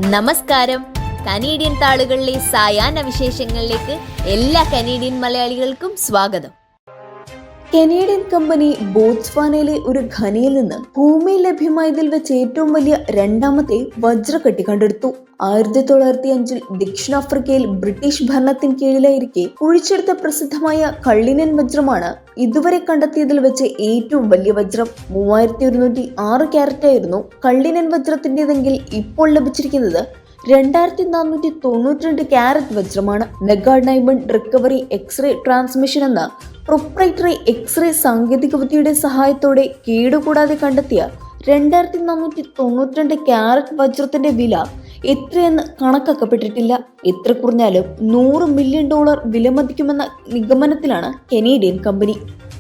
നമസ്കാരം. കനേഡിയൻ താളുകളിലെ സായാഹ്ന വിശേഷങ്ങളിലേക്ക് എല്ലാ കനേഡിയൻ മലയാളികൾക്കും സ്വാഗതം. കനേഡിയൻ കമ്പനി ബോട്സ്വാനയിലെ ഒരു ഖനിയിൽ നിന്ന് ഭൂമിയിൽ ലഭ്യമായതിൽ വെച്ച് ഏറ്റവും വലിയ രണ്ടാമത്തെ വജ്രക്കട്ടി കണ്ടെടുത്തു. 1905 ദക്ഷിണാഫ്രിക്കയിൽ ബ്രിട്ടീഷ് ഭരണത്തിന് കീഴിലായിരിക്കെ കുഴിച്ചെടുത്ത പ്രസിദ്ധമായ കള്ളിനൻ വജ്രമാണ് ഇതുവരെ കണ്ടെത്തിയതിൽ വെച്ച് ഏറ്റവും വലിയ വജ്രം. 3106 ക്യാരറ്റായിരുന്നു കള്ളിനൻ വജ്രത്തിൻ്റെതെങ്കിൽ ഇപ്പോൾ ലഭിച്ചിരിക്കുന്നത് 2492 ക്യാരറ്റ് വജ്രമാണ്. Mega diamond recovery X-ray transmission എന്ന പ്രൊപ്രൈറ്ററി എക്സ്റേ സാങ്കേതികവിദ്യയുടെ സഹായത്തോടെ കേടുകൂടാതെ കണ്ടെത്തിയ 2492 ക്യാരറ്റ് വജ്രത്തിന്റെ വില എത്രയെന്ന് കണക്കാക്കപ്പെട്ടിട്ടില്ല. എത്ര കുറഞ്ഞാലും $100 മില്യൺ വിലമതിക്കുമെന്ന നിഗമനത്തിലാണ് കനേഡിയൻ കമ്പനി.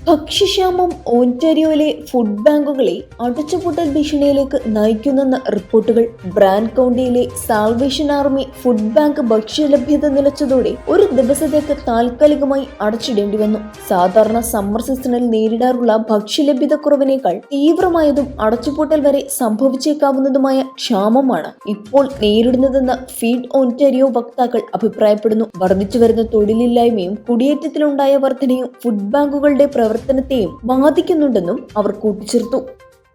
ഭക്ഷ്യക്ഷാമം ഓന്റാരിയോയിലെ ഫുഡ് ബാങ്കുകളെ അടച്ചുപൂട്ടൽ ഭീഷണിയിലേക്ക് നയിക്കുന്നെന്ന് റിപ്പോർട്ടുകൾ. ബ്രാൻഡ് കൗണ്ടിയിലെ സാൽവേഷൻ ആർമി ഫുഡ് ബാങ്ക് ഭക്ഷ്യലഭ്യത നിലച്ചതോടെ ഒരു ദിവസത്തേക്ക് താൽക്കാലികമായി അടച്ചിടേണ്ടി വന്നു. സാധാരണ സമ്മർ സീസണിൽ നേരിടാറുള്ള ഭക്ഷ്യലഭ്യത കുറവിനേക്കാൾ തീവ്രമായതും അടച്ചുപൂട്ടൽ വരെ സംഭവിച്ചേക്കാവുന്നതുമായ ക്ഷാമമാണ് ഇപ്പോൾ നേരിടുന്നതെന്ന് ഫീഡ് ഓന്റാരിയോ വക്താക്കൾ അഭിപ്രായപ്പെടുന്നു. വർദ്ധിച്ചുവരുന്ന തൊഴിലില്ലായ്മയും കുടിയേറ്റത്തിലുണ്ടായ വർധനയും ഫുഡ് ബാങ്കുകളുടെ പ്രവർത്തനത്തെയും ബാധിക്കുന്നുണ്ടെന്നും അവർ കൂട്ടിച്ചേർത്തു.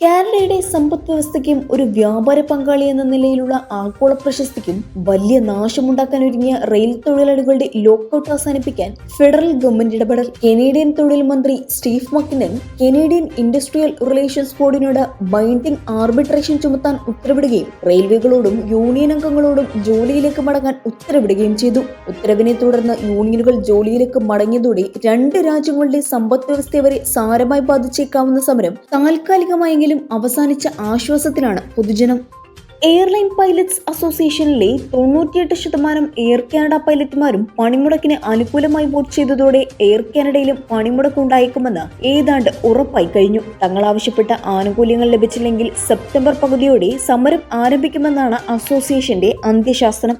കാനഡയുടെ സമ്പദ് വ്യവസ്ഥയ്ക്കും ഒരു വ്യാപാര പങ്കാളി എന്ന നിലയിലുള്ള ആഗോള പ്രശസ്തിക്കും വലിയ നാശമുണ്ടാക്കാനൊരുങ്ങിയ റെയിൽ തൊഴിലാളികളുടെ ലോക്കൌട്ട് അവസാനിപ്പിക്കാൻ ഫെഡറൽ ഗവൺമെന്റ് ഇടപെടൽ. കനേഡിയൻ തൊഴിൽ മന്ത്രി Steve MacKinnon Canadian industrial relations ബോർഡിനോട് ബൈൻഡിംഗ് ആർബിട്രേഷൻ ചുമത്താൻ ഉത്തരവിടുകയും റെയിൽവേകളോടും യൂണിയൻ അംഗങ്ങളോടും ജോലിയിലേക്ക് മടങ്ങാൻ ഉത്തരവിടുകയും ചെയ്തു. ഉത്തരവിനെ തുടർന്ന് യൂണിയനുകൾ ജോലിയിലേക്ക് മടങ്ങിയതോടെ രണ്ട് രാജ്യങ്ങളുടെ സമ്പദ് വ്യവസ്ഥയെ വരെ സാരമായി ബാധിച്ചേക്കാവുന്ന സമരം താൽക്കാലികമായി അവസാനിച്ച ആശ്വാസത്തിലാണ് പൊതുജനം. എയർലൈൻ പൈലറ്റ്സ് അസോസിയേഷനിലെ 98% എയർ കാനഡ പൈലറ്റുമാരും പണിമുടക്കിന് അനുകൂലമായി വോട്ട് ചെയ്തതോടെ എയർ കാനഡയിലും പണിമുടക്കുണ്ടായേക്കുമെന്ന് ഏതാണ്ട് ഉറപ്പായി കഴിഞ്ഞു. തങ്ങൾ ആവശ്യപ്പെട്ട ആനുകൂല്യങ്ങൾ ലഭിച്ചില്ലെങ്കിൽ സെപ്റ്റംബർ പകുതിയോടെ സമരം ആരംഭിക്കുമെന്നാണ് അസോസിയേഷന്റെ അന്ത്യശാസനം.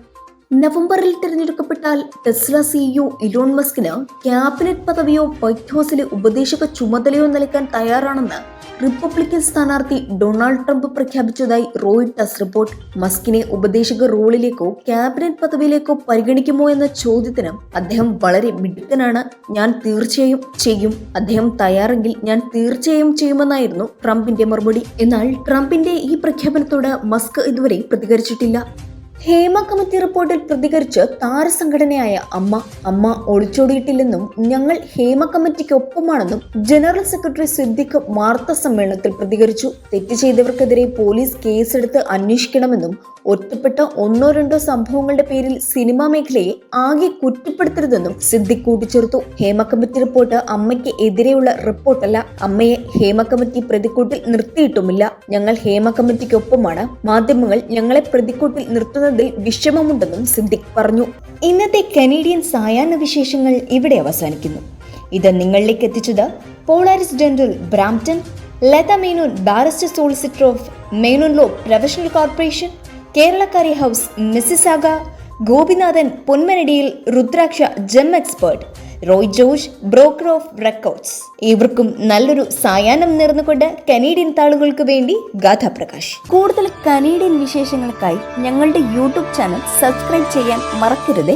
നവംബറിൽ തിരഞ്ഞെടുക്കപ്പെട്ടാൽ ടെസ്ല സിഇഒ ഇലോൺ മസ്കിന് ക്യാബിനറ്റ് പദവിയോ വൈറ്റ് ഹൌസിലെ ഉപദേശക ചുമതലയോ നൽകാൻ തയ്യാറാണെന്ന് റിപ്പബ്ലിക്കൻ സ്ഥാനാർത്ഥി ഡൊണാൾഡ് ട്രംപ് പ്രഖ്യാപിച്ചതായി റോയിട്ടേഴ്സ് റിപ്പോർട്ട്. മസ്കിനെ ഉപദേശക റോളിലേക്കോ ക്യാബിനറ്റ് പദവിയിലേക്കോ പരിഗണിക്കുമോ എന്ന ചോദ്യത്തിന് അദ്ദേഹം വളരെ മിടുക്കനാണ്, ഞാൻ തീർച്ചയായും ചെയ്യും, അദ്ദേഹം തയ്യാറെങ്കിൽ ഞാൻ തീർച്ചയായും ചെയ്യുമെന്നായിരുന്നു ട്രംപിന്റെ മറുപടി. എന്നാൽ ട്രംപിന്റെ ഈ പ്രഖ്യാപനത്തോട് മസ്ക് ഇതുവരെ പ്രതികരിച്ചിട്ടില്ല. ഹേമ കമ്മിറ്റി റിപ്പോർട്ടിൽ പ്രതികരിച്ച് താരസംഘടനയായ അമ്മ ഒളിച്ചോടിയിട്ടില്ലെന്നും ഞങ്ങൾ ഹേമ കമ്മിറ്റിക്കൊപ്പമാണെന്നും ജനറൽ സെക്രട്ടറി സിദ്ദിഖ് വാർത്താ സമ്മേളനത്തിൽ പ്രതികരിച്ചു. തെറ്റ് ചെയ്തവർക്കെതിരെ പോലീസ് കേസെടുത്ത് അന്വേഷിക്കണമെന്നും ഒറ്റപ്പെട്ട 1-2 സംഭവങ്ങളുടെ പേരിൽ സിനിമാ മേഖലയെ ആകെ കുറ്റപ്പെടുത്തരുതെന്നും സിദ്ദിഖ് കൂട്ടിച്ചേർത്തു. ഹേമ കമ്മിറ്റി റിപ്പോർട്ട് അമ്മയ്ക്ക് എതിരെയുള്ള റിപ്പോർട്ടല്ല, അമ്മയെ ഹേമ കമ്മിറ്റി പ്രതിക്കൂട്ടിൽ നിർത്തിയിട്ടുമില്ല, ഞങ്ങൾ ഹേമ കമ്മിറ്റിക്കൊപ്പമാണ്, മാധ്യമങ്ങൾ ഞങ്ങളെ പ്രതിക്കൂട്ടിൽ നിർത്തുന്നതിൽ വിഷമമുണ്ടെന്നും സിദ്ദിഖ് പറഞ്ഞു. ഇന്നത്തെ കനേഡിയൻ സായാഹ്ന വിശേഷങ്ങൾ ഇവിടെ അവസാനിക്കുന്നു. ഇത് നിങ്ങളിലേക്ക് എത്തിച്ചത് Polaris dental Brampton, Latha Menon barrister solicitor of Menon law professional corporation, കേരളക്കാരി house Mississauga, Gopinathan Ponmanadiyil, rudraksha gem expert, Roy George broker of records. ഇവർക്കും നല്ലൊരു സായാഹ്നം നേർന്നുകൊണ്ട് കനേഡിയൻ താളുകൾക്ക് വേണ്ടി ഗാഥാ പ്രകാശ്. കൂടുതൽ കനേഡിയൻ വിശേഷങ്ങൾക്കായി ഞങ്ങളുടെ യൂട്യൂബ് ചാനൽ സബ്സ്ക്രൈബ് ചെയ്യാൻ മറക്കരുത്.